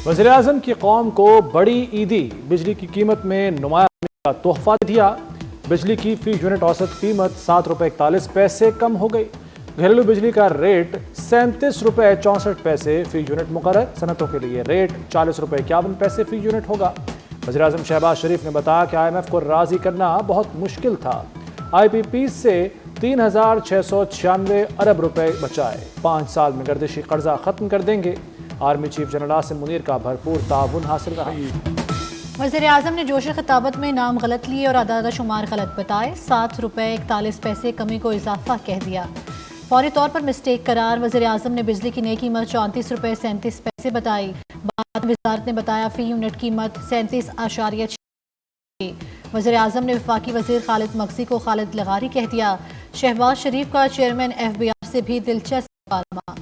وزیراعظم کی قوم کو بڑی عیدی، بجلی کی قیمت میں نمایاں کا تحفہ دیا۔ بجلی کی فی یونٹ اوسط قیمت 7 روپے 41 پیسے کم ہو گئی۔ گھریلو بجلی کا ریٹ 37 روپے 64 پیسے فی یونٹ مقرر۔ صنعتوں کے لیے ریٹ 40 روپے 51 پیسے فی یونٹ ہوگا۔ وزیراعظم شہباز شریف نے بتایا کہ IMF کو راضی کرنا بہت مشکل تھا۔ IPPs سے 3696 ارب روپے بچائے، 5 سال میں گردشی قرضہ ختم کر دیں گے۔ Army chief general Asim Munir کا بھرپور تعاون حاصل رہا۔ وزیر اعظم نے جوش خطابت میں نام غلط لیے اور اعداد و شمار غلط بتائے، 7 روپے 41 پیسے کمی کو اضافہ کہہ دیا، فوری طور پر مسٹیک قرار۔ وزیر اعظم نے بجلی کی نئی قیمت 34 روپے 37 پیسے بتائی، بعد وزارت نے بتایا فی یونٹ قیمت 37.6۔ وزیر اعظم نے وفاقی وزیر خالد مغزی کو خالد لغاری کہہ دیا۔ شہباز شریف کا چیئرمین FBI سے بھی دلچسپ مکالمہ۔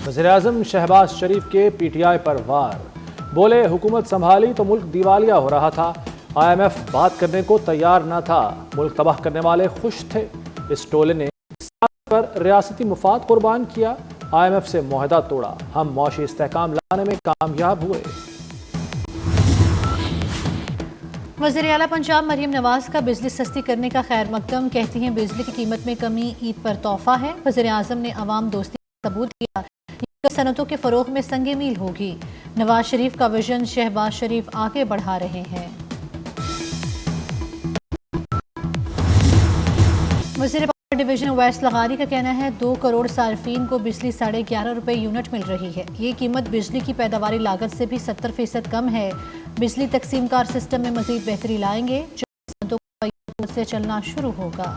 وزیراعظم شہباز شریف کے PTI پر وار، بولے حکومت سنبھالی تو ملک دیوالیہ ہو رہا تھا، IMF بات کرنے کو تیار نہ تھا، ملک تباہ کرنے والے خوش تھے، اس ٹولے نے پر ریاستی مفاد قربان کیا، IMF سے معاہدہ توڑا، ہم معاشی استحکام لانے میں کامیاب ہوئے۔ وزیر اعلیٰ پنجاب مریم نواز کا بجلی سستی کرنے کا خیر مقدم، کہتی ہیں بجلی کی قیمت میں کمی عید پر تحفہ ہے۔ وزیر اعظم نے عوام دوستی کا ثبوت دیا، صنعتوں کے فروغ میں سنگ میل ہوگی۔ نواز شریف کا ویژن شہباز شریف آگے بڑھا رہے ہیں۔ وزیر پاور ڈویژن اویس لغاری کا کہنا ہے 2 کروڑ صارفین کو بجلی 11.5 روپے یونٹ مل رہی ہے، یہ قیمت بجلی کی پیداواری لاگت سے بھی 70% کم ہے۔ بجلی تقسیم کار سسٹم میں مزید بہتری لائیں گے، جو صنعتوں کو سے چلنا شروع ہوگا۔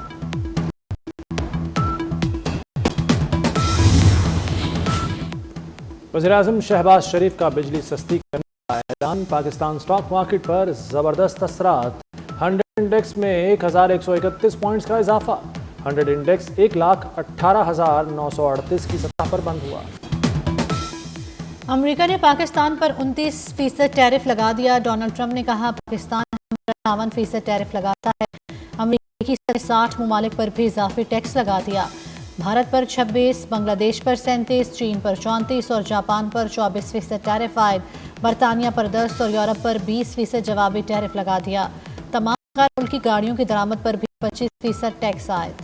وزیراعظم شہباز شریف کا بجلی سستی کرنے کا اعلان، پاکستان سٹاک مارکیٹ پر زبردست اثرات، 100 انڈیکس میں 1131 پوائنٹس کا اضافہ، 100 انڈیکس 1,18,938 کی سطح پر بند ہوا۔ امریکہ نے پاکستان پر 29% ٹیرف لگا دیا، ڈونلڈ ٹرمپ نے کہا پاکستان 58% ٹیرف لگاتا ہے، امریکہ کی 60 ممالک پر بھی اضافی ٹیکس لگا دیا، بھارت پر 26، بنگلہ دیش پر 37، چین پر 34 اور جاپان پر 24% ٹیرف عائد، برطانیہ پر 10 اور یورپ پر 20% جوابی ٹیرف لگا دیا، تمام غیر ملکی گاڑیوں کی درآمد پر بھی 25% ٹیکس عائد۔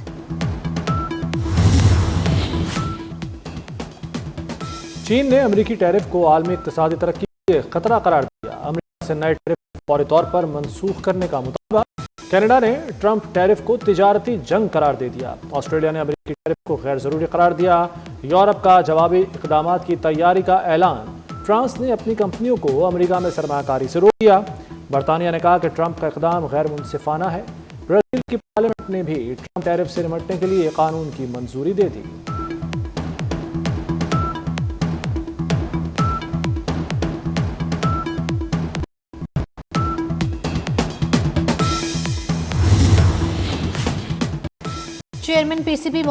چین نے امریکی ٹیرف کو عالمی اقتصادی ترقی کے خطرہ قرار دیا، امریکہ سے نئے ٹیرف فوری طور پر منسوخ کرنے کا مطالبہ، کینیڈا نے ٹرمپ ٹیرف کو تجارتی جنگ قرار دے دیا، آسٹریلیا نے امریکی ٹیرف کو غیر ضروری قرار دیا، یورپ کا جوابی اقدامات کی تیاری کا اعلان، فرانس نے اپنی کمپنیوں کو امریکہ میں سرمایہ کاری سے روک دیا، برطانیہ نے کہا کہ ٹرمپ کا اقدام غیر منصفانہ ہے، برازیل کی پارلیمنٹ نے بھی ٹرمپ ٹیرف سے نمٹنے کے لیے قانون کی منظوری دے دی۔ چیئرمین PCB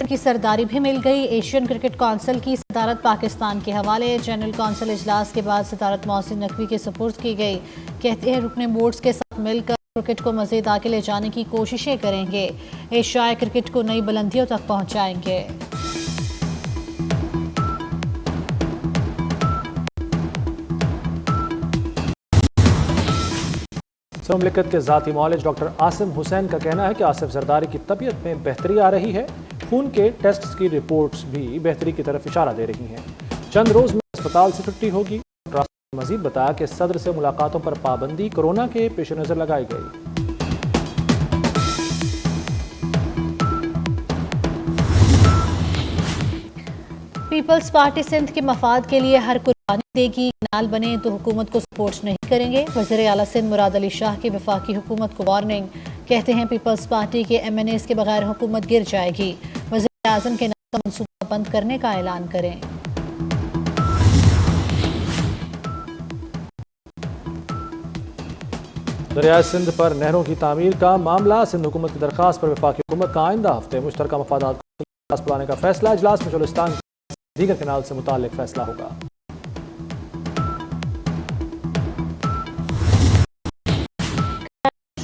کی سرداری بھی مل گئی، ایشین کرکٹ کونسل کی صدارت پاکستان کے حوالے، جنرل کونسل اجلاس کے بعد صدارت محسن نقوی کے سپرد کی گئی، کہتے ہیں رکن بورڈز کے ساتھ مل کر کرکٹ کو مزید آگے لے جانے کی کوششیں کریں گے، ایشیائی کرکٹ کو نئی بلندیوں تک پہنچائیں گے۔ مملکت کے ذاتی معالج ڈاکٹر عاصم حسین کا کہنا ہے کہ آصف زرداری کی طبیعت میں بہتری آ رہی ہے، خون کے ٹیسٹ کی رپورٹس بھی بہتری کی طرف اشارہ دے رہی ہیں، چند روز میں اسپتال سے چھٹی ہوگی۔ ڈاکٹر عاصم نے مزید بتایا کہ صدر سے ملاقاتوں پر پابندی کورونا کے پیش نظر لگائی گئی۔ پیپلز پارٹی سندھ کے مفاد کے لیے ہر قربانی دے گی، کنال بنے تو حکومت کو سپورٹ نہیں کریں گے، وزیر اعلیٰ سندھ مراد علی شاہ کی وفاقی حکومت کو وارننگ، کہتے ہیں پیپلز پارٹی کے MNAs کے بغیر حکومت گر جائے گی، وزیر اعظم کے نام کا منصوبہ بند کرنے کا اعلان کریں۔ دریائے سندھ پر نہروں کی تعمیر کا معاملہ، سندھ حکومت کی درخواست پر وفاقی حکومت کا آئندہ ہفتے مشترکہ مفادات کو اجلاس بلانے کا فیصلہ، اجلاس میں چولستان دیگر کنال سے متعلق فیصلہ ہوگا۔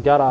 11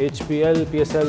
HPL PSL